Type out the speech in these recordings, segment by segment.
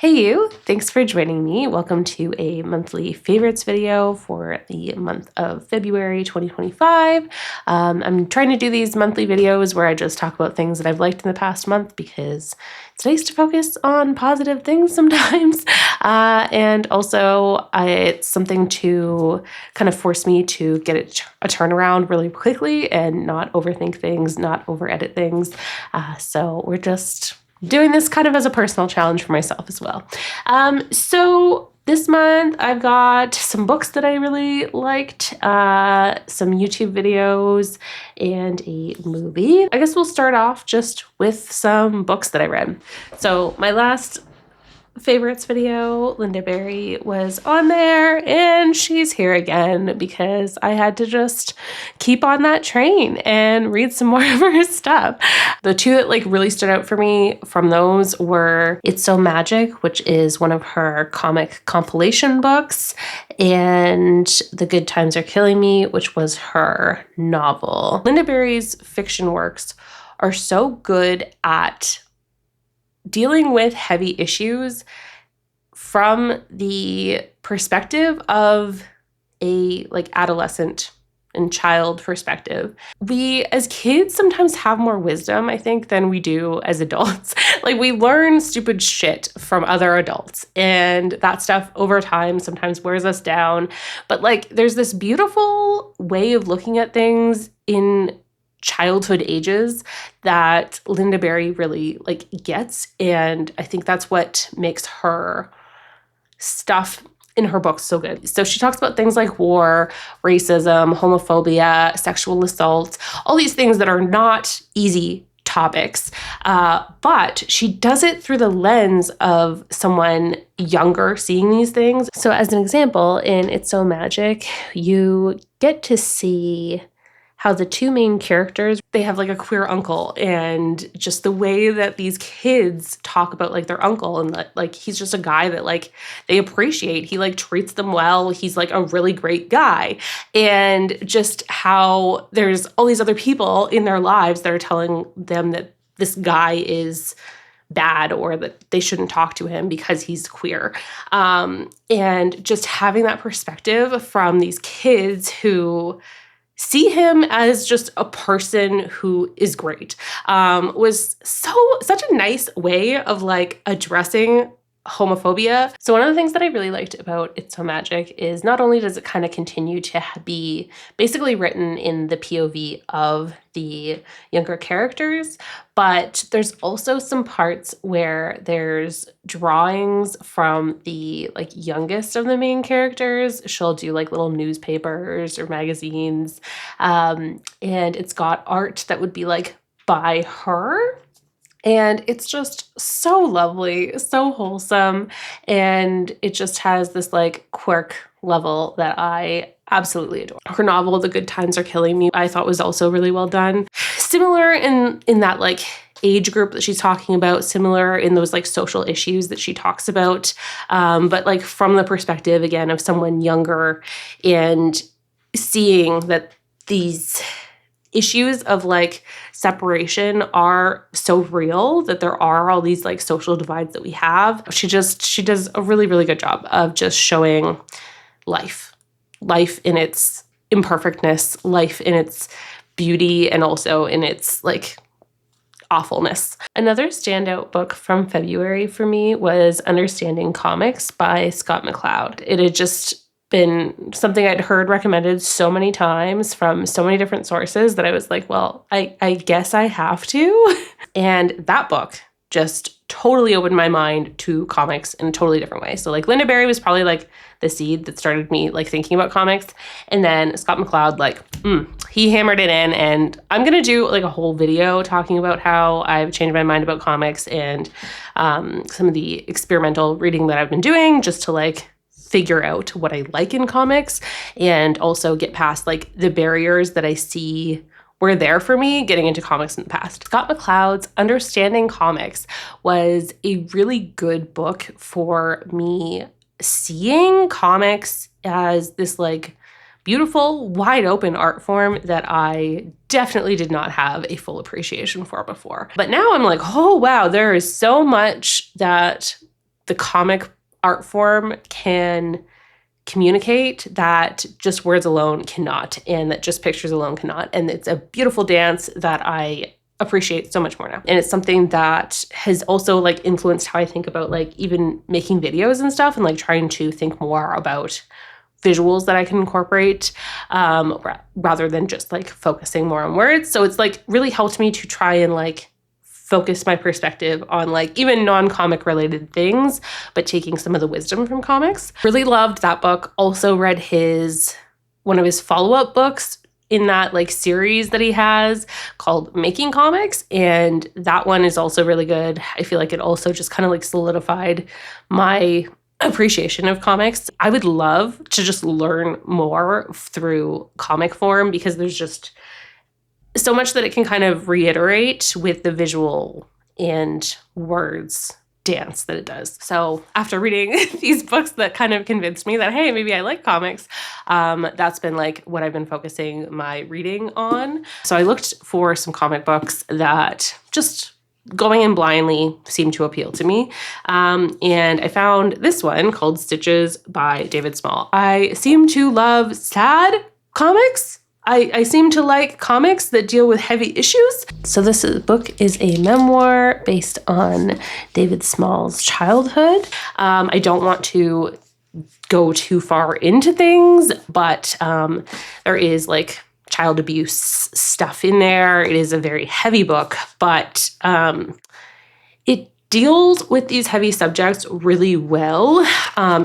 Hey you, thanks for joining me. Welcome to a monthly favorites video for the month of February 2025. I'm trying to do these monthly videos where I just talk about things that I've liked in the past month because it's nice to focus on positive things sometimes. And also it's something to kind of force me to get a turnaround really quickly and not overthink things, not over edit things. So we're just doing this kind of as a personal challenge for myself as well. So this month I've got some books that I really liked, some YouTube videos, and a movie. I guess we'll start off just with some books that I read. So my last favorites video, Lynda Berry was on there, and she's here again because I had to just keep on that train and read some more of her stuff. The two that really stood out for me from those were It's So Magic, which is one of her comic compilation books, and The Good Times Are Killing Me, which was her novel. Lynda Berry's fiction works are so good at dealing with heavy issues from the perspective of a adolescent and child perspective. We as kids sometimes have more wisdom, I think, than we do as adults. We learn stupid shit from other adults, and that stuff over time sometimes wears us down. But there's this beautiful way of looking at things in childhood ages that Lynda Berry really gets, and I think that's what makes her stuff in her books so good. So she talks about things like war, racism, homophobia, sexual assault, all these things that are not easy topics, but she does it through the lens of someone younger seeing these things. So as an example, in It's So Magic, you get to see how the two main characters, they have a queer uncle, and just the way that these kids talk about their uncle, and that he's just a guy that they appreciate. He treats them well. He's a really great guy. And just how there's all these other people in their lives that are telling them that this guy is bad or that they shouldn't talk to him because he's queer. And just having that perspective from these kids who see him as just a person who is great, was such a nice way of addressing homophobia. So one of the things that I really liked about It's So Magic is not only does it kind of continue to be basically written in the POV of the younger characters, but there's also some parts where there's drawings from the youngest of the main characters. She'll do little newspapers or magazines, and it's got art that would be by her. And it's just so lovely, so wholesome, and it just has this quirk level that I absolutely adore. Her novel, The Good Times Are Killing Me, I thought was also really well done. Similar in that age group that she's talking about, similar in those social issues that she talks about, but from the perspective again of someone younger, and seeing that these issues of separation are so real, that there are all these social divides that we have. She does a really, really good job of just showing life in its imperfectness, life in its beauty, and also in its awfulness. Another standout book from February for me was Understanding Comics by Scott McCloud. It had just been something I'd heard recommended so many times from so many different sources that I was well, I guess I have to. And that book just totally opened my mind to comics in a totally different way. So Lynda Berry was probably the seed that started me thinking about comics. And then Scott McCloud, he hammered it in, and I'm going to do a whole video talking about how I've changed my mind about comics and some of the experimental reading that I've been doing just to figure out what I like in comics, and also get past the barriers that I see were there for me getting into comics in the past. Scott McCloud's Understanding Comics was a really good book for me seeing comics as this beautiful, wide open art form that I definitely did not have a full appreciation for before. But now I'm oh wow, there is so much that the comic art form can communicate that just words alone cannot, and that just pictures alone cannot. And it's a beautiful dance that I appreciate so much more now. And it's something that has also like influenced how I think about like even making videos and stuff, and like trying to think more about visuals that I can incorporate rather than just like focusing more on words. So it's like really helped me to try and like focus my perspective on like even non-comic related things, but taking some of the wisdom from comics. Really loved that book. Also read one of his follow-up books in that like series that he has called Making Comics. And that one is also really good. I feel like it also just kind of like solidified my appreciation of comics. I would love to just learn more through comic form, because there's just so much that it can kind of reiterate with the visual and words dance that it does. So after reading these books that kind of convinced me that, hey, maybe I like comics, that's been like what I've been focusing my reading on. So I looked for some comic books that just going in blindly seemed to appeal to me. And I found this one called Stitches by David Small. I seem to love sad comics. I seem to like comics that deal with heavy issues. So this book is a memoir based on David Small's childhood. I don't want to go too far into things, but there is like child abuse stuff in there. It is a very heavy book, but it deals with these heavy subjects really well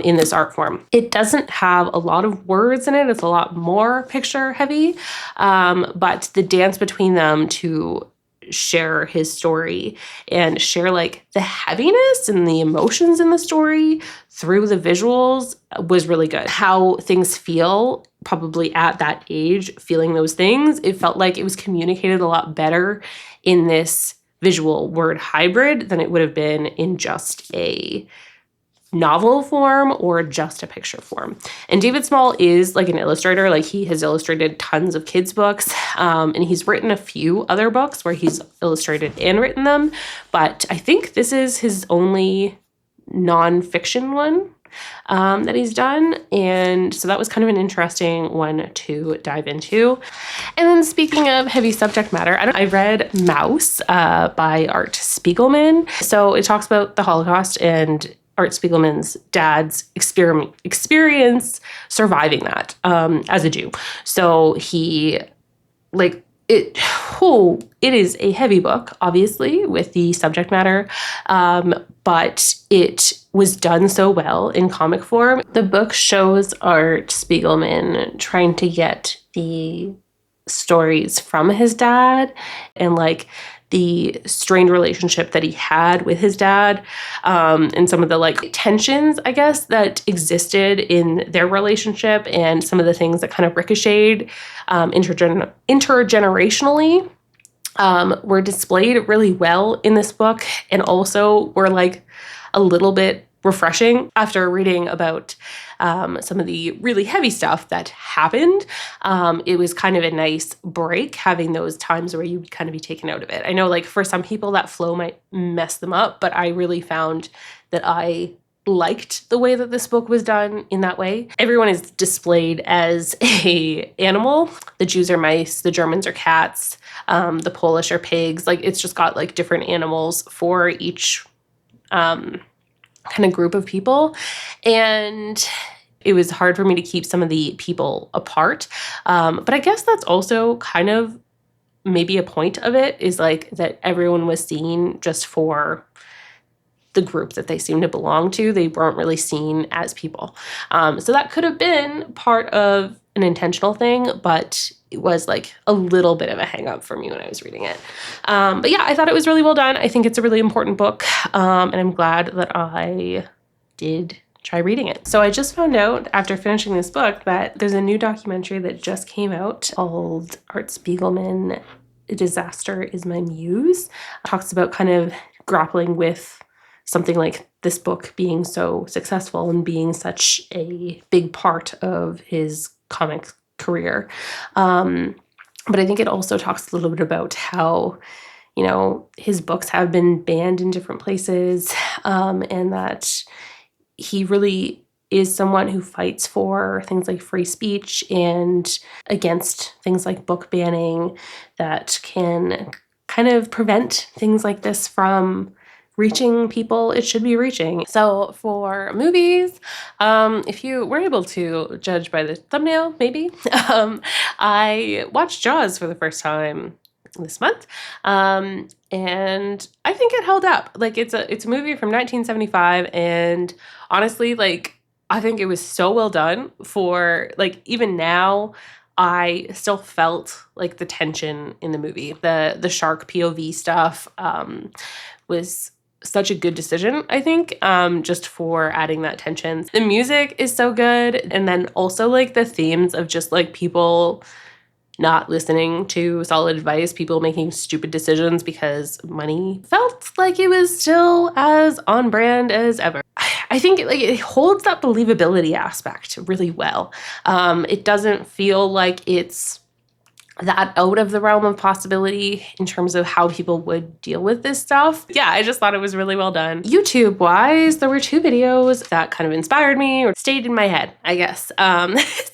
in this art form. It doesn't have a lot of words in it. It's a lot more picture heavy, but the dance between them to share his story and share like the heaviness and the emotions in the story through the visuals was really good. How things feel probably at that age, feeling those things, it felt like it was communicated a lot better in this visual word hybrid than it would have been in just a novel form or just a picture form. And David Small is like an illustrator. Like he has illustrated tons of kids' books, and he's written a few other books where he's illustrated and written them. But I think this is his only nonfiction one that he's done. And so that was kind of an interesting one to dive into. And then speaking of heavy subject matter, I read Mouse by Art Spiegelman. So it talks about the Holocaust and Art Spiegelman's dad's experience surviving that as a Jew. So he it is a heavy book, obviously, with the subject matter, but it was done so well in comic form. The book shows Art Spiegelman trying to get the stories from his dad and like the strained relationship that he had with his dad, and some of the like tensions, I guess, that existed in their relationship, and some of the things that kind of ricocheted intergenerationally were displayed really well in this book, and also were like a little bit refreshing after reading about some of the really heavy stuff that happened. It was kind of a nice break having those times where you would kind of be taken out of it. I know like for some people that flow might mess them up, but I really found that I liked the way that this book was done in that way. Everyone is displayed as a animal. The Jews are mice, the Germans are cats, the Polish are pigs. Like it's just got like different animals for each kind of group of people. And it was hard for me to keep some of the people apart. But I guess that's also kind of maybe a point of it, is like that everyone was seen just for the group that they seemed to belong to. They weren't really seen as people. So that could have been part of an intentional thing, but it was like a little bit of a hang up for me when I was reading it. But yeah, I thought it was really well done. I think it's a really important book, and I'm glad that I did try reading it. So I just found out after finishing this book that there's a new documentary that just came out called Art Spiegelman, Disaster is My Muse. It talks about kind of grappling with something like this book being so successful and being such a big part of his comic career. But I think it also talks a little bit about how you know, his books have been banned in different places, and that he really is someone who fights for things like free speech and against things like book banning that can kind of prevent things like this from reaching people it should be reaching. So for movies, if you were able to judge by the thumbnail, maybe, I watched Jaws for the first time this month, and I think it held up. Like, it's a movie from 1975, and honestly, like, I think it was so well done for, like, even now I still felt like the tension in the movie. The shark POV stuff was such a good decision, I think, just for adding that tension. The music is so good, and then also like the themes of just like people not listening to solid advice, people making stupid decisions because money, felt like it was still as on brand as ever. I think it holds that believability aspect really well. It doesn't feel like it's that out of the realm of possibility in terms of how people would deal with this stuff. Yeah, I just thought it was really well done. YouTube-wise, there were 2 videos that kind of inspired me or stayed in my head, I guess.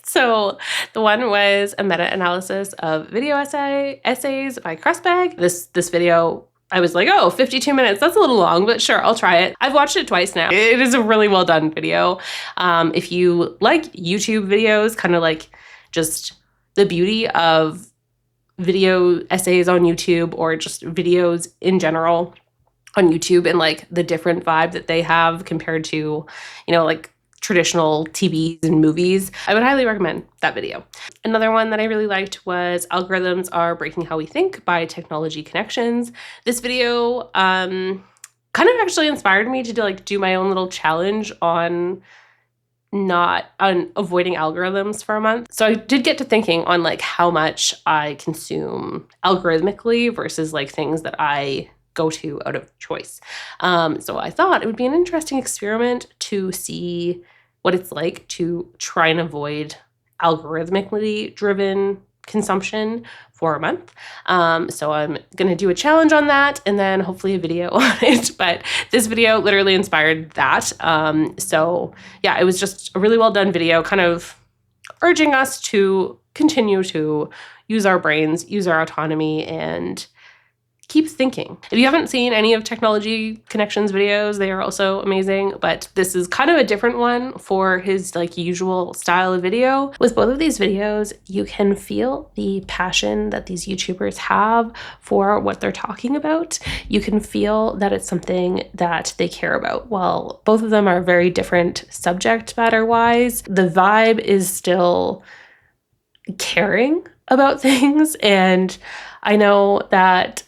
So the one was a meta-analysis of video essays by Crustbag. This video, I was like, oh, 52 minutes, that's a little long, but sure, I'll try it. I've watched it twice now. It is a really well done video. If you like YouTube videos, kind of like just the beauty of video essays on YouTube or just videos in general on YouTube and like the different vibe that they have compared to, you know, like traditional TVs and movies, I would highly recommend that video. Another one that I really liked was Algorithms Are Breaking How We Think by Technology Connections. This video kind of actually inspired me to do my own little challenge on avoiding algorithms for a month. So I did get to thinking on like how much I consume algorithmically versus like things that I go to out of choice. So I thought it would be an interesting experiment to see what it's like to try and avoid algorithmically driven consumption for a month. So I'm gonna do a challenge on that and then hopefully a video on it. But this video literally inspired that. So yeah, it was just a really well done video, kind of urging us to continue to use our brains, use our autonomy, and keep thinking. If you haven't seen any of Technology Connections videos, they are also amazing, but this is kind of a different one for his like usual style of video. With both of these videos, you can feel the passion that these YouTubers have for what they're talking about. You can feel that it's something that they care about. While both of them are very different subject matter-wise, the vibe is still caring about things, and I know that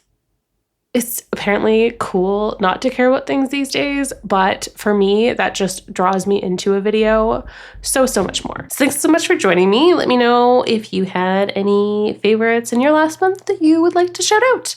it's apparently cool not to care about things these days, but for me, that just draws me into a video so much more. So thanks so much for joining me. Let me know if you had any favorites in your last month that you would like to shout out.